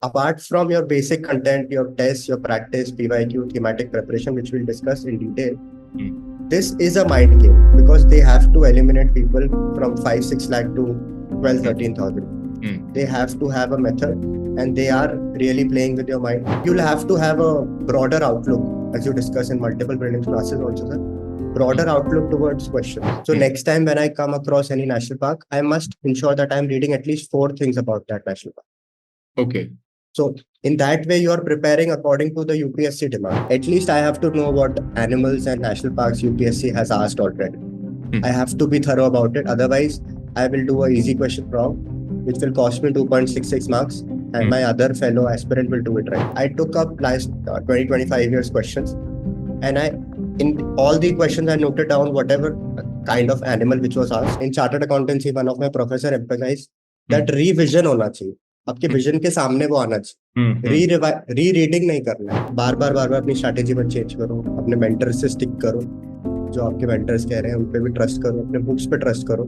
apart from your basic content, your tests, your practice, PYQ, thematic preparation, which we'll discuss in detail, this is a mind game because they have to eliminate people from 5-6 lakh to 12-13,000. They have to have a method and they are really playing with your mind. You'll have to have a broader outlook, as you discuss in multiple prelims classes also, sir. Broader outlook towards questions. So next time when I come across any national park, I must ensure that I'm reading at least 4 things about that national park. Okay. So in that way, you are preparing according to the UPSC demand. At least I have to know what animals and national parks UPSC has asked already. I have to be thorough about it. Otherwise, I will do a easy question wrong, which will cost me 2.66 marks, and my other fellow aspirant will do it right. I took up last 20-25 years questions, and in all the questions I noted down whatever kind of animal which was asked. In chartered accountancy, one of my professor emphasized that revision होना चाहिए. आपके vision के सामने वो आना चाहिए. रीरीडिंग नहीं करना है. बार बार अपनी स्ट्रैटेजी पर चेंज करो, अपने मेंटर से स्टिक करो, जो आपके मेंटर्स कह रहे हैं उन पे भी ट्रस्ट करो, अपने बुक्स पे ट्रस्ट करो,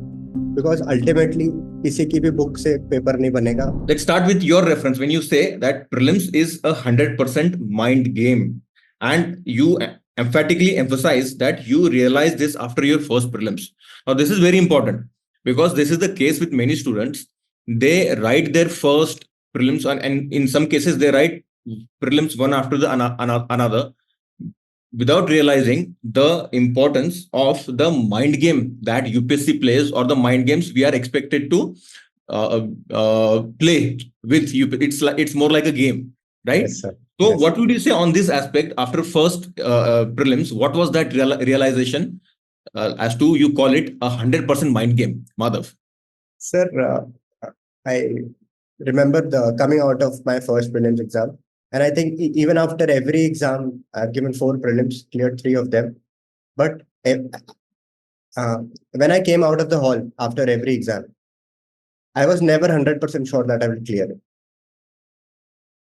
बिकॉज अल्टीमेटली किसी की भी बुक से पेपर नहीं बनेगा. Let's start with your reference when you say that prelims is 100% mind game, and you emphatically emphasize that you realize this after your first prelims. Now this is very important because this is the case with many students. They write their first prelims and in some cases they write prelims one after the another without realizing the importance of the mind game that UPSC plays, or the mind games we are expected to play with UPSC. It's more like a game, right? Yes, sir. So Yes. What would you say on this aspect after first prelims? What was that realization as to you call it 100% mind game, Madhav? Sir, I remember coming out of my first prelims exam, and I think even after every exam, I've given 4 prelims, cleared 3 of them. But when I came out of the hall after every exam, I was never 100% sure that I will clear it.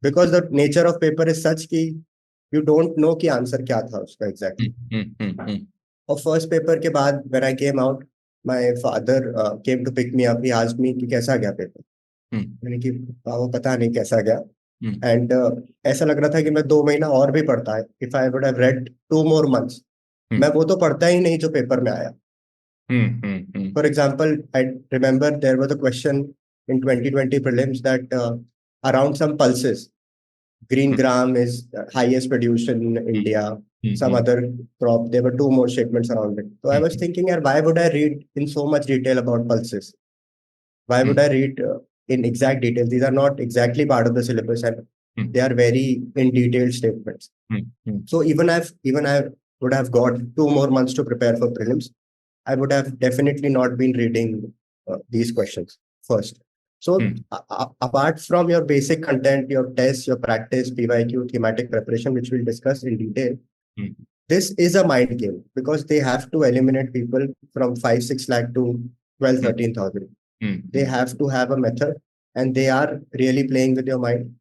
Because the nature of paper is such कि you don't know कि answer क्या था उसका exactly. और first paper के बाद when I came out, my father came to pick me up. He asked me कि कैसा गया paper. मैंने कि वो पता नहीं कैसा गया. And ऐसा लग रहा था कि मैं 2 महीना और भी पढ़ता है. If I would have read 2 more months, मैं वो तो पढ़ता ही नहीं जो पेपर में आया. For example, I remember there was a question in 2020 prelims that around some pulses, green gram is highest produced in India. Some other crop, there were 2 more statements around it. So I was thinking, why would I read in so much detail about pulses? Why would I read in exact details? These are not exactly part of the syllabus, and they are very in detailed statements. So even I would have got 2 more months to prepare for prelims, I would have definitely not been reading these questions first. So apart from your basic content, your tests, your practice, PYQ, thematic preparation, which we'll discuss in detail, this is a mind game because they have to eliminate people from 5-6 lakh to 12-13,000. They have to have a method and they are really playing with your mind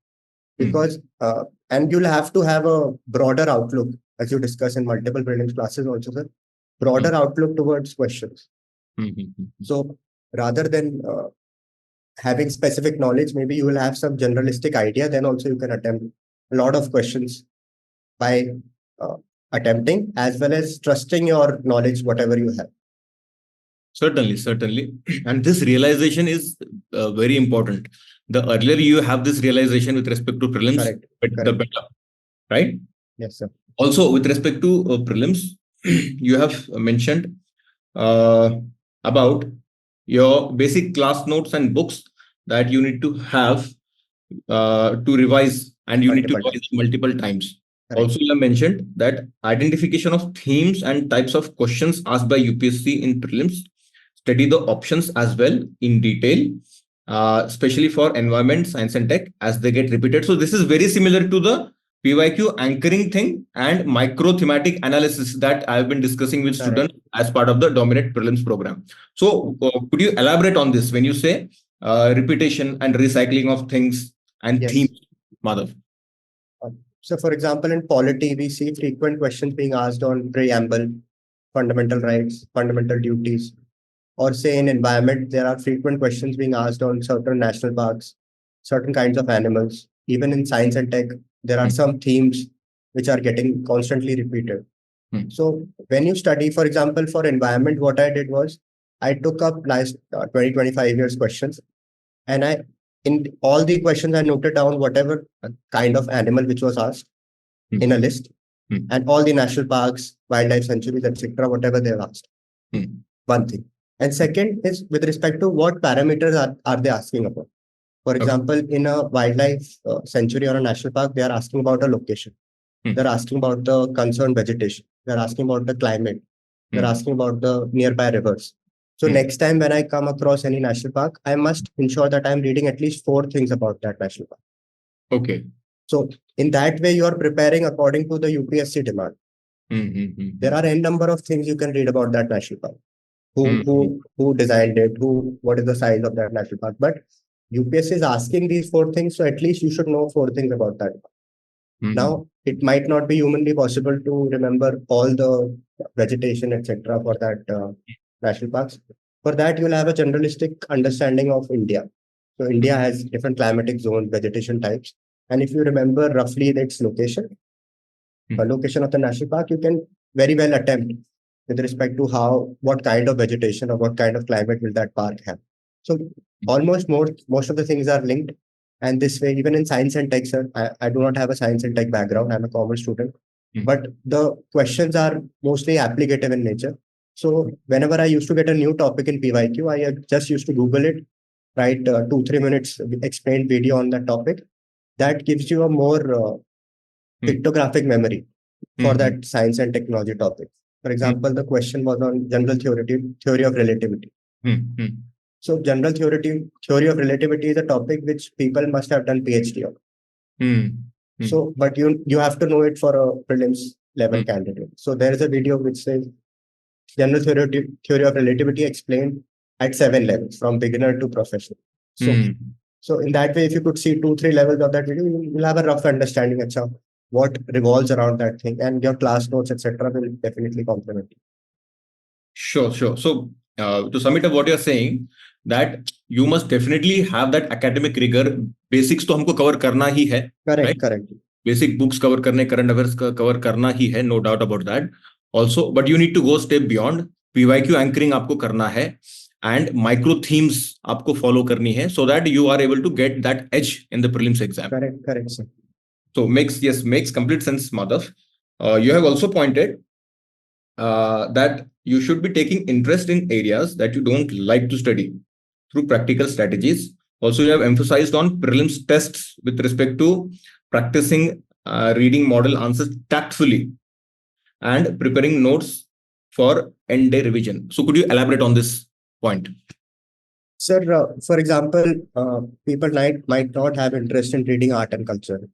because and you'll have to have a broader outlook, as you discuss in multiple prelims classes also, sir. Broader outlook towards questions. So rather than having specific knowledge, maybe you will have some generalistic idea, then also you can attempt a lot of questions by attempting as well as trusting your knowledge, whatever you have. Certainly. And this realization is very important. The earlier you have this realization with respect to prelims, Correct. the better, right? Yes, sir. Also, with respect to prelims, you have mentioned about your basic class notes and books that you need to have to revise, and you need to revise multiple times. Correct. Also, you have mentioned that identification of themes and types of questions asked by UPSC in prelims, study the options as well in detail, especially for environment, science and tech as they get repeated. So this is very similar to the PYQ anchoring thing and micro thematic analysis that I've been discussing with students as part of the Dominate Prelims program. So could you elaborate on this when you say repetition and recycling of things and themes, Madhav? So for example, in polity, we see frequent questions being asked on preamble, fundamental rights, fundamental duties, or say in environment, there are frequent questions being asked on certain national parks, certain kinds of animals, even in science and tech, there are some themes which are getting constantly repeated. So when you study, for example, for environment, what I did was I took up last 20, 25 years questions, and in all the questions, I noted down whatever kind of animal which was asked in a list, and all the national parks, wildlife sanctuaries, etc., whatever they've asked. One thing. And second is with respect to what parameters are they asking about. For example, in a wildlife sanctuary or a national park, they are asking about a location. They're asking about the concerned vegetation. They're asking about the climate. They're asking about the nearby rivers. So next time when I come across any national park, I must ensure that I'm reading at least 4 things about that national park. Okay. So in that way, you are preparing according to the UPSC demand. There are n number of things you can read about that national park. Who designed it? What is the size of that national park? But UPSC is asking these 4 things, so at least you should know 4 things about that. Now, it might not be humanly possible to remember all the vegetation, etc., for that national parks. For that, you'll have a generalistic understanding of India. So India has different climatic zones, vegetation types. And if you remember roughly its location, the location of the national park, you can very well attempt with respect to what kind of vegetation or what kind of climate will that park have. So almost most of the things are linked. And this way, even in science and tech, sir, I do not have a science and tech background. I'm a commerce student. But the questions are mostly applicative in nature. So whenever I used to get a new topic in PYQ, I just used to Google it, write 2-3 minutes explained video on that topic. That gives you a more pictographic memory for that science and technology topic. For example, the question was on general theory of relativity. So general theory of relativity is a topic which people must have done PhD on. So, but you have to know it for a prelims level candidate. So there is a video which says general theory of relativity explained at 7 levels, from beginner to professional. So in that way, if you could see 2-3 levels of that video, you'll have a rough understanding of what revolves around that thing, and your class notes, etc., will definitely complement you. Sure. So to sum it up, what you're saying, that you must definitely have that academic rigor. Basics to हमको cover करना ही है. Correct. Basic books cover करने, current affairs cover करना ही है, no doubt about that. Also, but you need to go step beyond. PYQ anchoring आपको करना है, and micro themes आपको follow करनी है, so that you are able to get that edge in the prelims exam. Correct, sir. So makes complete sense, Madhav. You have also pointed that you should be taking interest in areas that you don't like to study through practical strategies. Also, you have emphasized on prelims tests with respect to practicing reading model answers tactfully and preparing notes for end day revision. So could you elaborate on this point? Sir, for example, people might not have interest in reading art and culture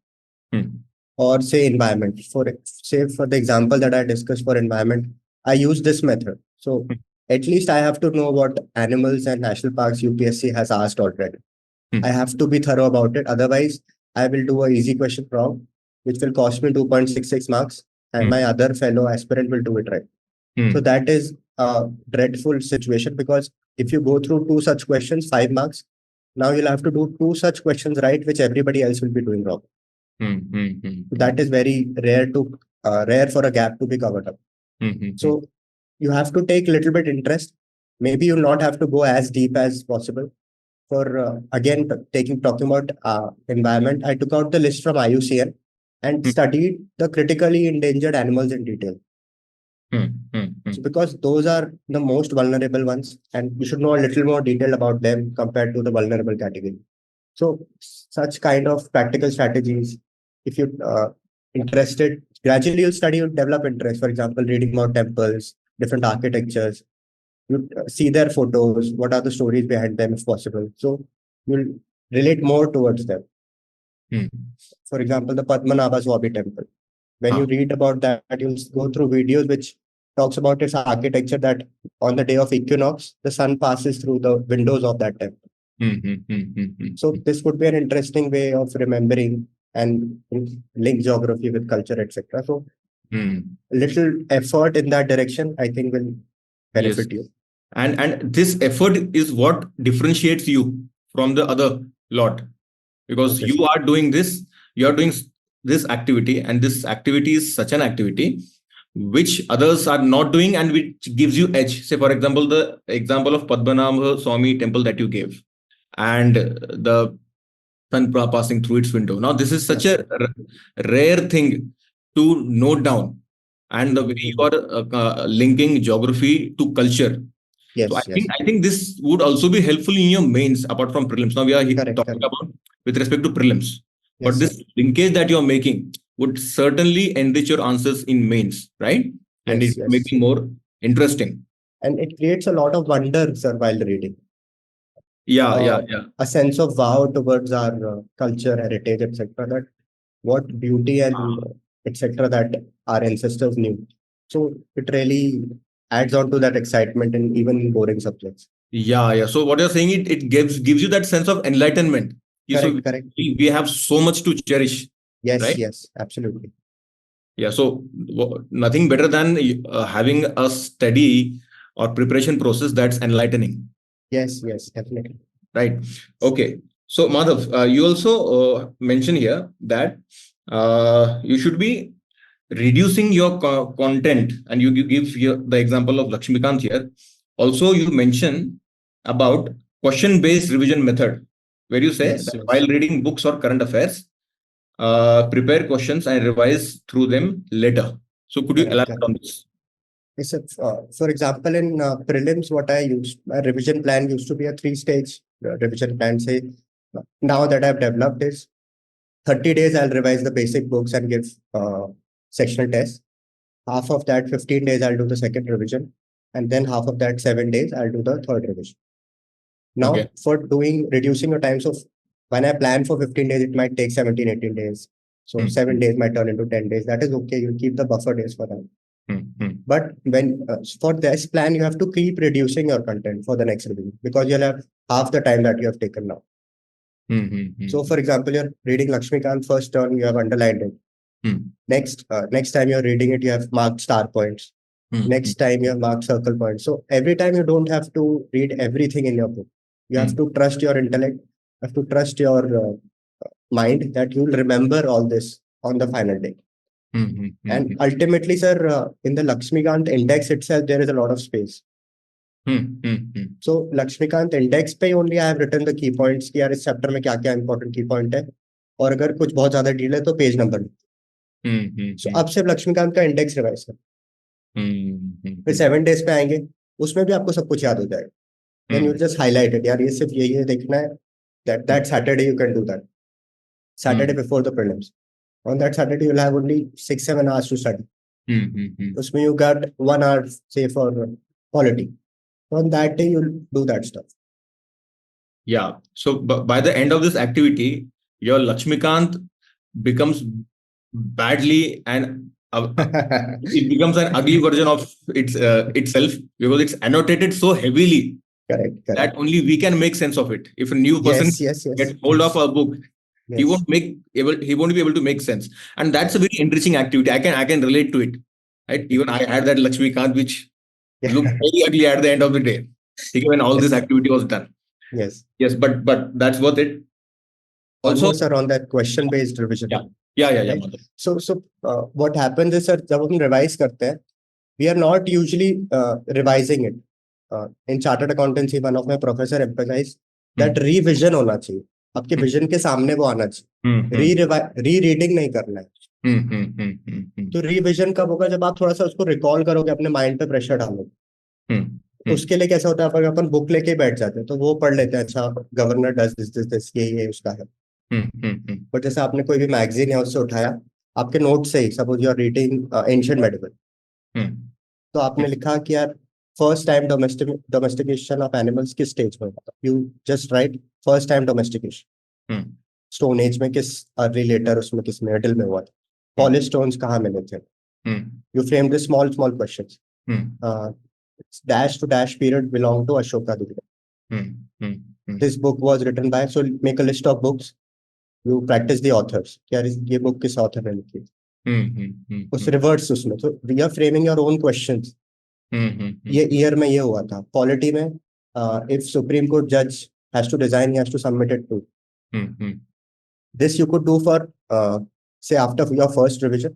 or say environment. For the example that I discussed for environment, I use this method. So at least I have to know what animals and national parks UPSC has asked already. I have to be thorough about it. Otherwise, I will do an easy question wrong, which will cost me 2.66 marks, and my other fellow aspirant will do it right. So that is a dreadful situation, because if you go through 2 such questions, 5 marks, now you'll have to do 2 such questions right, which everybody else will be doing wrong. That is very rare for a gap to be covered up. So you have to take a little bit interest. Maybe you'll not have to go as deep as possible. For again, talking about environment, I took out the list from IUCN and studied the critically endangered animals in detail. So because those are the most vulnerable ones, and you should know a little more detail about them compared to the vulnerable category. So such kind of practical strategies, if you're interested, gradually you'll study, you'll develop interest. For example, reading about temples, different architectures, you see their photos, what are the stories behind them if possible. So you'll relate more towards them. For example, the Padmanabha Swami temple. When you read about that, you'll go through videos which talks about its architecture, that on the day of equinox, the sun passes through the windows of that temple. So this would be an interesting way of remembering and link geography with culture, etc. So little effort in that direction, I think, will benefit you. And this effort is what differentiates you from the other lot, because you are doing this you are doing this activity, and this activity is such an activity which others are not doing and which gives you edge. Say, for example, the example of Padmanabha Swami temple that you gave, and the sun passing through its window. Now, this is such a rare thing to note down, and the way you are linking geography to culture. Yes, So yes. I think this would also be helpful in your mains apart from prelims. Now we are Correct, talking correct. about with respect to prelims, but Yes, this sir. linkage that you are making would certainly enrich your answers in mains, right? And Yes, it will make yes. it more interesting. And it creates a lot of wonder, sir, while reading. Yeah. A sense of wow towards our culture, heritage, etc. That what beauty and etc. that our ancestors knew. So it really adds on to that excitement in even boring subjects. Yeah. So what you're saying, it gives you that sense of enlightenment. So Correct, correct. we have so much to cherish, Yes, right? yes, absolutely. Yeah. So nothing better than having a study or preparation process that's enlightening. Yes, yes, definitely. Right. Okay. So, Madhav, you also mentioned here that you should be reducing your content, and you give here the example of Lakshmikant here. Also, you mention about question-based revision method, where you say Yes, that yes. while reading books or current affairs, prepare questions and revise through them later. So, could you Correct, elaborate correct. on this? Yes, sir. For example, in prelims, what I used, my revision plan used to be a three-stage revision plan. Say, now that I've developed is 30 days, I'll revise the basic books and give sectional tests. Half of that, 15 days, I'll do the second revision. And then half of that, 7 days, I'll do the third revision. Now, Okay. for reducing your time, so when I plan for 15 days, it might take 17, 18 days. So 7 days might turn into 10 days. That is okay. You keep the buffer days for that. But when for this plan, you have to keep reducing your content for the next revision because you'll have half the time that you have taken now. So, for example, you're reading Lakshmikant first turn, you have underlined it. Next time you're reading it, you have marked star points. Next time you have marked circle points. So every time you don't have to read everything in your book. You have to trust your intellect. You have to trust your mind that you'll remember all this on the final day. And ultimately, sir, in the Lakshmikant index itself, there is a lot of space. So Lakshmikant index पे only I have written the key points कि यार इस chapter में क्या क्या important key point है और अगर कुछ बहुत ज्यादा डील है तो पेज नंबर so अब सिर्फ लक्ष्मीकांत का इंडेक्स रिवाइज कर फिर 7 days पे आएंगे उसमें भी आपको सब कुछ याद हो जाएगा then you just highlight it यार ये सिर्फ ये देखना है that Saturday you can do that Saturday before the prelims on that Saturday you'll have only 6-7 hours to study उसमें you got 1 hour say for polity on that day you'll do that stuff. Yeah. So by the end of this activity, your Lakshmikant becomes badly and it becomes an ugly version of itself because it's annotated so heavily. Correct. That only we can make sense of it. If a new person yes. gets hold of a book, he won't be able to make sense. And that's a very enriching activity. I can relate to it. Right? Even I had that Lakshmikant which looked very ugly at the end of the day. When all this activity was done. Yes, but that's worth it. Also, almost around that question based revision. Yeah. Right? So what happens is sir जब हम revise करते हैं we are not usually revising it. In chartered accountancy one of my professor emphasized that revision होना चाहिए आपके vision के सामने वो आना चाहिए री-रीडिंग नहीं करना है तो रिविजन कब होगा जब आप थोड़ा सा उसको रिकॉल करोगे अपने माइंड पे प्रेशर डालोगे उसके लिए कैसा होता है अगर अपन बुक लेके बैठ जाते हैं तो वो पढ़ लेते हैं अच्छा गवर्नर डज दिस ये उसका है बट जैसे आपने कोई भी मैगजीन है उससे उठाया आपके नोट से ही suppose you are reading ancient medieval तो आपने लिखा कि यार first time domestication of animals किस स्टेज में हुआ था you just write first time domestication stone age में किस अर्ली लेटर उसमें किस मिडिल में हुआ था पॉलिश स्टोन्स कहाँ मिले थे you frame this small questions dash to dash period belong to Ashoka Dubey. This book was written by, so make a list of books. You practice the authors. क्या ये book किस author ने लिखी है? उस reverse उसमें. So we are framing your own questions. ये year में ये हुआ था. Polity में, if Supreme Court judge has to resign, he has to submit it to. This you could do for say after your first revision,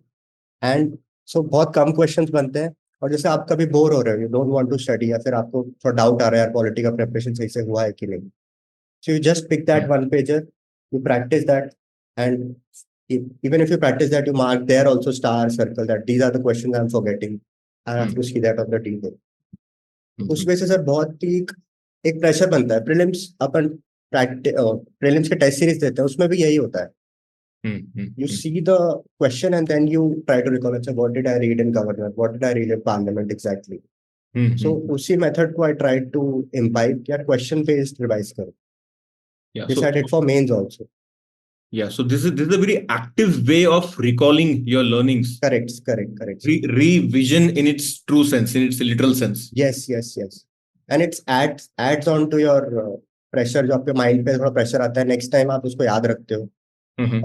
and so बहुत कम questions बनते हैं. और जैसे आप कभी बोर हो रहे हो, you don't want to study, या फिर आपको थोड़ा डाउट आ रहा है यार पॉलिटी का प्रिपरेशन सही से हुआ है कि नहीं, so you just pick that one pager, you practice that, and even if you practice that, you mark there also star circle that these are the questions I'm forgetting. I have to see that on the table. उस वजह से sir बहुत ही एक pressure बनता है. Prelims अपन prelims के test series देते हैं, उसमें भी यही होता है. You see the question and then you try to recall, अच्छा, what did I read in government, what did I read in parliament exactly. So उसी method को I tried to imbibe यार question based revise करो. Yeah, This I did for mains also. Yeah, so this is a very active way of recalling your learnings. Correct. Revision in its true sense, in its literal sense. Yes. And it's adds on to your pressure, जो आपके mind पे थोड़ा pressure आता है, next time आप उसको याद रखते हो.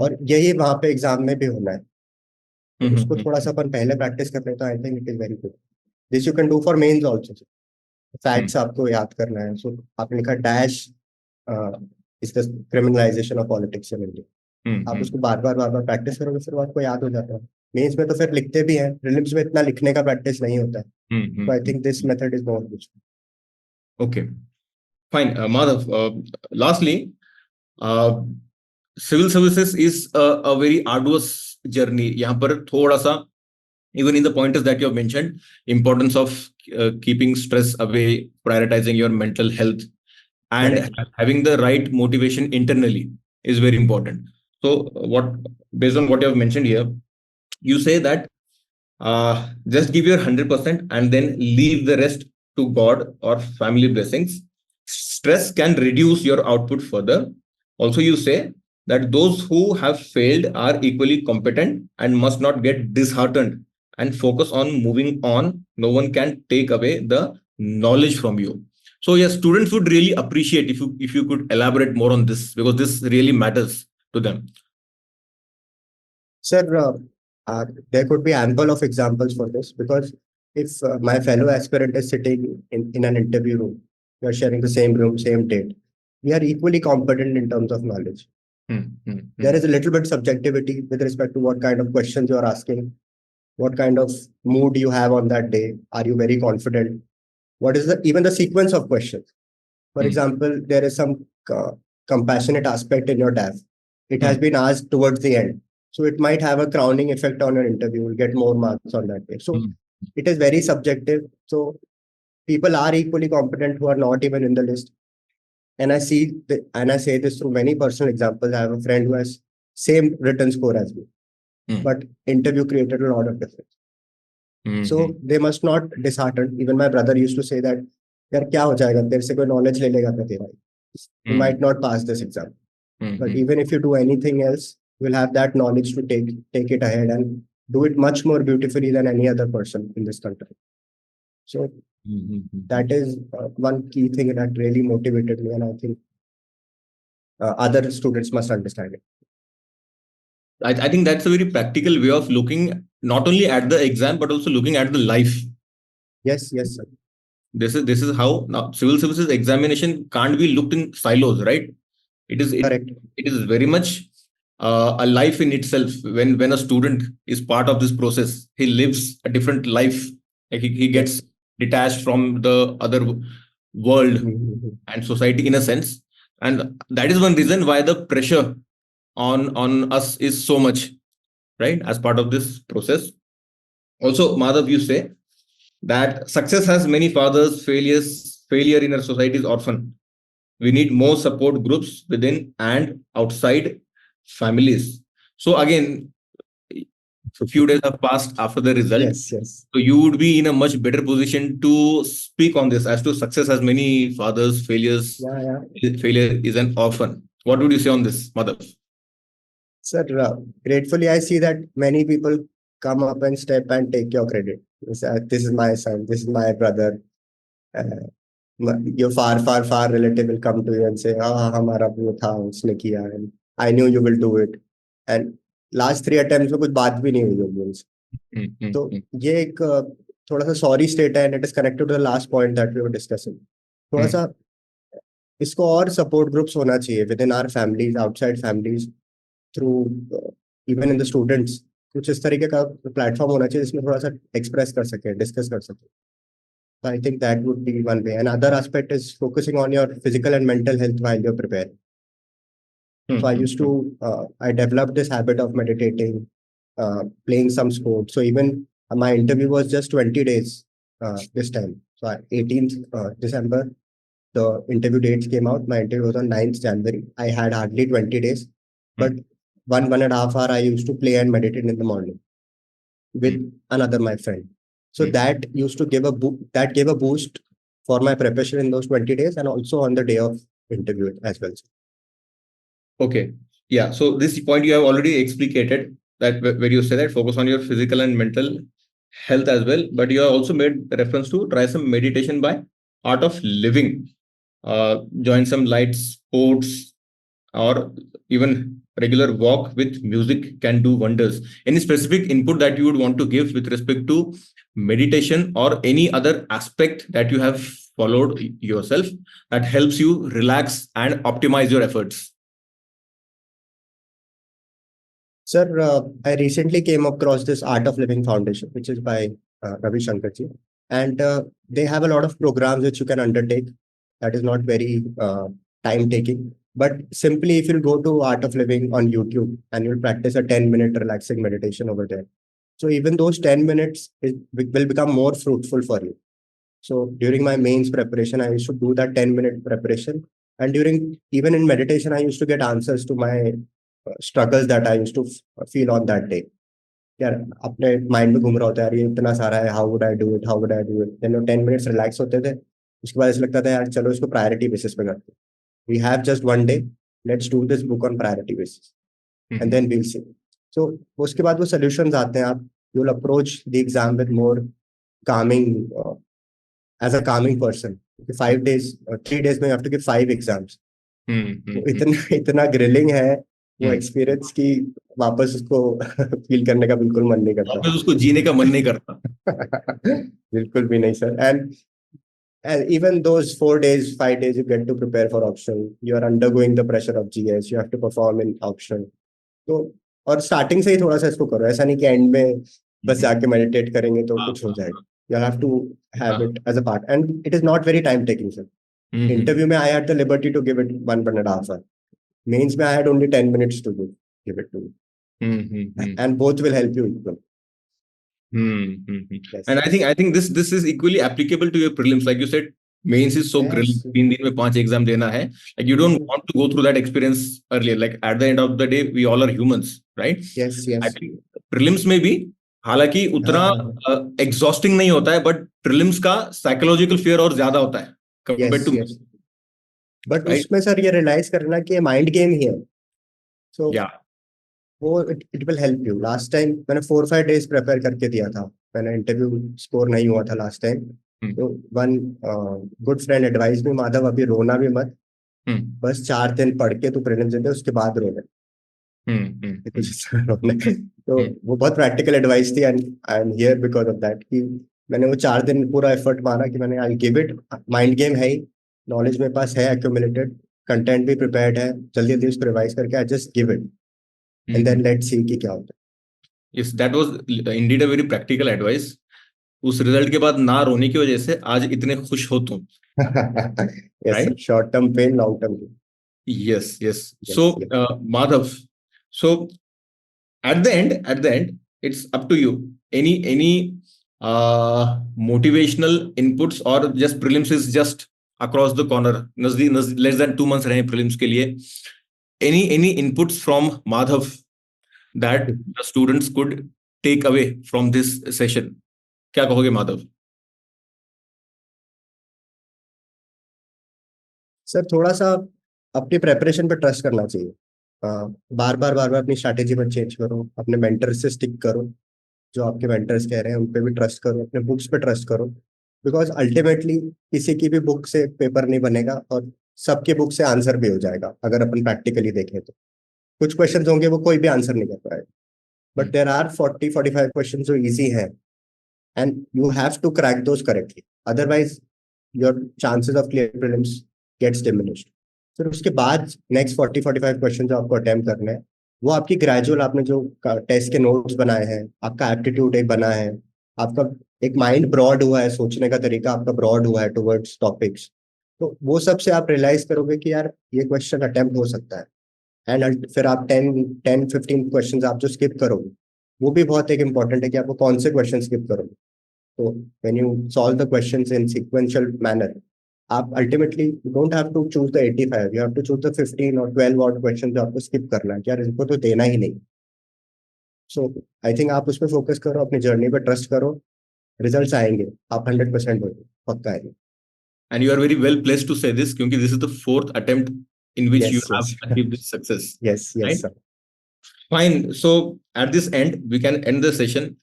और यही वहां पे एग्जाम में भी होना है. तो उसको थोड़ा सा अपन पहले प्रैक्टिस कर ले तो I think it is very good. This you can do for mains also. Facts आपको याद करना है, सो आपने लिखा dash is the criminalisation of politics in India. आप उसको बार बार प्रैक्टिस करोगे, फिर आपको याद हो जाता है. मेंस में तो फिर लिखते भी हैं, प्रीलिम्स में इतना लिखने का प्रैक्टिस नहीं होता है. तो I think this method is more useful. Okay, fine. Madhav, lastly, civil services is a very arduous journey. यहाँ पर थोड़ा सा, even in the pointers that you have mentioned, importance of keeping stress away, prioritizing your mental health, and having the right motivation internally is very important. So based on what you have mentioned here, you say that just give your 100% and then leave the rest to God or family blessings. Stress can reduce your output further. Also, you say that those who have failed are equally competent and must not get disheartened and focus on moving on. No one can take away the knowledge from you. So yes, students would really appreciate if you could elaborate more on this, because this really matters to them. Sir, there could be ample of examples for this, because if my fellow aspirant is sitting in an interview room, we are sharing the same room, same date, we are equally competent in terms of knowledge. There is a little bit subjectivity with respect to what kind of questions you are asking, what kind of mood you have on that day. Are you very confident? What is even the sequence of questions? For example, there is some compassionate aspect in your DAF. It has been asked towards the end. So it might have a crowning effect on your interview. You'll get more marks on that day. So it is very subjective. So people are equally competent who are not even in the list. And I say this through many personal examples. I have a friend who has same written score as me, but interview created a lot of difference. So they must not dishearten. Even my brother used to say that, यार क्या हो जाएगा, तेरे से कोई knowledge ले लेगा क्या तेरा, you might not pass this exam. But even if you do anything else, you will have that knowledge to take it ahead and do it much more beautifully than any other person in this country. So that is one key thing that really motivated me, and I think other students must understand it. I think that's a very practical way of looking not only at the exam but also looking at the life. Yes, sir. This is how now civil services examination can't be looked in silos, right? Correct. It is very much a life in itself. When a student is part of this process, he lives a different life. Like he gets detached from the other world and society in a sense, and that is one reason why the pressure on us is so much, right, as part of this process. Also, Madhav, you say that success has many fathers, failure in our society is orphan. We need more support groups within and outside families. So again, a few days have passed after the result. Yes. So you would be in a much better position to speak on this, as to success has many fathers, failures. Failure is an orphan. What would you say on this, Madhav? Sir, gratefully I see that many people come up and step and take your credit. This is my son, this is my brother. Your far relative will come to you and say, hamara wo tha, usne kiya, and I knew you will do it. And last 3 attempts में कुछ बात भी नहीं हुई होगी उनसे. तो ये एक थोड़ा सा सॉरी स्टेट है, and it is connected to the last point that we were discussing. थोड़ा सा इसको और सपोर्ट ग्रुप्स होना चाहिए within our families, outside families, through even in the students कुछ इस तरीके का प्लेटफॉर्म होना चाहिए जिसमें थोड़ा सा एक्सप्रेस कर सके, डिस्कस कर सके. So I think that would be one way. Another aspect is focusing on your physical and mental health while you're preparing. So I developed this habit of meditating, playing some sports. So even my interview was just 20 days this time. So 18th December, the interview dates came out. My interview was on 9th January. I had hardly 20 days, but 1.5 hour I used to play and meditate in the morning with another my friend. So that used to give that gave a boost for my preparation in those 20 days and also on the day of interview as well. Okay. Yeah. So this point you have already explicated that where you say that focus on your physical and mental health as well, but you have also made reference to try some meditation by art of living, join some light sports or even regular walk with music can do wonders. Any specific input that you would want to give with respect to meditation or any other aspect that you have followed yourself that helps you relax and optimize your efforts? Sir, I recently came across this Art of Living Foundation, which is by Ravi Shankar ji. And they have a lot of programs which you can undertake. That is not very time taking. But simply, if you go to Art of Living on YouTube and you'll practice a 10-minute relaxing meditation over there. So even those 10 minutes will become more fruitful for you. So during my mains preparation, I used to do that 10-minute preparation. And even in meditation, I used to get answers to my struggles that I used to feel on that day. यार अपने mind में घूम रहा होता है यार ये इतना सारा है, how would I do it, how would I do it. Then 10 minutes relax होते थे. उसके बाद ऐसा लगता था यार चलो इसको प्रायोरिटी बेसिस पे करते हैं. We have just one day, let's do this book on priority basis and then we'll see. So उसके बाद वो सॉल्यूशंस आते हैं. आप you will approach the exam with more calming as a calming person. 5 days, 3 days में you have to give 5 exams. इतना grilling है वो एक्सपीरियंस की वापस उसको फील करने का बिल्कुल मन नहीं करता. वापस उसको जीने का मन नहीं करता. बिल्कुल भी नहीं sir. And even those 4 days, 5 days you get to prepare for optional, you are undergoing the pressure of GS, you have to perform in optional. तो और स्टार्टिंग से ही थोड़ा सा इसको करो. ऐसा नहीं कि एंड में बस जाके मेडिटेट करेंगे तो कुछ हो जाएगा. You have to have it as a part, and it is not very time taking, sir. Interview में I had the liberty to give it 1.5 hours. Mains में I had only 10 minutes to give it to you. And both will help you equally. Yes. And I think this is equally applicable to your prelims. Like you said, mains is so grilling. 3 दिन में 5 exam देना है. Like you don't want to go through that experience earlier. Like at the end of the day, we all are humans, right? Yes. I think prelims में भी हालांकि उतना exhausting नहीं होता है, बट प्रीलिम्स का साइकोलॉजिकल फियर और ज्यादा होता है कंपेयर टू. बट उसमें सर ये रियलाइज करना कि माइंड गेम ही है. सो वो it will help you. Last time मैंने 4-5 डेज प्रिपेयर करके दिया था. मैंने इंटरव्यू स्कोर नहीं हुआ था लास्ट टाइम. तो वन गुड फ्रेंड एडवाइस मी, माधव अभी रोना भी मत, बस 4 दिन पढ़ के तू प्रीलिम्स दे, उसके बाद रोना. तो वो बहुत प्रैक्टिकल एडवाइस थी. And I am here because of that कि मैंने वो 4 दिन पूरा एफर्ट मारा कि मैंने I give it. Mind game है ही, नॉलेज मेरे पास है एक्यूमुलेटेड, कंटेंट भी प्रिपेयर्ड है, जल्दी जल्दी उसको रिवाइज करके I just give it and then let's see कि क्या होता है. Yes, that was indeed a very practical advice. उस रिजल्ट के बाद ना रोने की वजह से आज इतने खुश हो तुम. Yes, short term pain, long term pain. Yes. So Madhav, so at the end it's up to you. Any motivational inputs or just prelims is just across the corner, less than 2 months रहे prelims के लिए. Any inputs from Madhav that the students could take away from this session? क्या कहोगे Madhav? Sir थोड़ा सा अपनी preparation पे trust करना चाहिए. बार बार अपनी स्ट्रैटेजी पर चेंज करो, अपने मेंटर से स्टिक करो, जो आपके मेंटर्स कह रहे हैं उन पे भी ट्रस्ट करो, अपने बुक्स पे ट्रस्ट करो. बिकॉज अल्टीमेटली किसी की भी बुक से पेपर नहीं बनेगा और सबके बुक से आंसर भी हो जाएगा. अगर अपन प्रैक्टिकली देखें तो कुछ क्वेश्चन होंगे वो कोई भी आंसर नहीं कर पाएगा, बट देयर आर 40-45 क्वेश्चन जो ईजी है and you have to crack those correctly, otherwise your chances of clear prelims gets diminished. फिर उसके बाद नेक्स्ट 40-45 क्वेश्चन जो आपको अटेम्प्ट करने हैं वो आपकी ग्रेजुअल, आपने जो टेस्ट के नोट्स बनाए हैं, आपका एप्टीट्यूड एक बना है, आपका एक माइंड ब्रॉड हुआ है, सोचने का तरीका आपका ब्रॉड हुआ है टुवर्ड्स टॉपिक्स, तो वो सब से आप रियलाइज करोगे कि यार ये क्वेश्चन अटेम्प्ट हो सकता है। एंड फिर आप 10-15 क्वेश्चंस आप जो स्किप करोगे, वो भी बहुत एक इंपॉर्टेंट है कि आपको कौन से क्वेश्चन स्किप करोगे। तो when you solve the questions in sequential manner, आप ultimately don't have to choose the 85, you have to choose the 15 और 12 ऑड क्वेश्चन जो आपको स्किप करना है, कि यार इनको तो देना ही नहीं। सो आई थिंक आप उस पर फोकस करो, अपनी जर्नी पे ट्रस्ट करो, रिजल्ट्स आएंगे, आप 100% हो, पक्का आएंगे। And you are very well placed to say this, because this is the fourth attempt in which you yes have yes achieved this success, yes yes right? Sir. Fine. So at this end, we can end the session.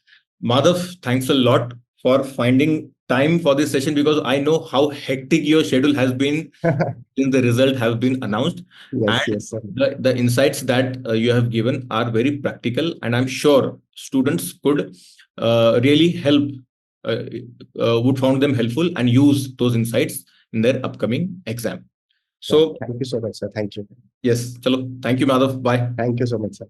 Madhav, thanks a lot for finding time for this session, because I know how hectic your schedule has been since the result has been announced. Yes And yes sir. the insights that you have given are very practical, and I'm sure students could really help, uh, would found them helpful and use those insights in their upcoming exam. So thank you so much sir, thank you. yes, chalo. Thank you, Madhav. Bye. Thank you so much sir.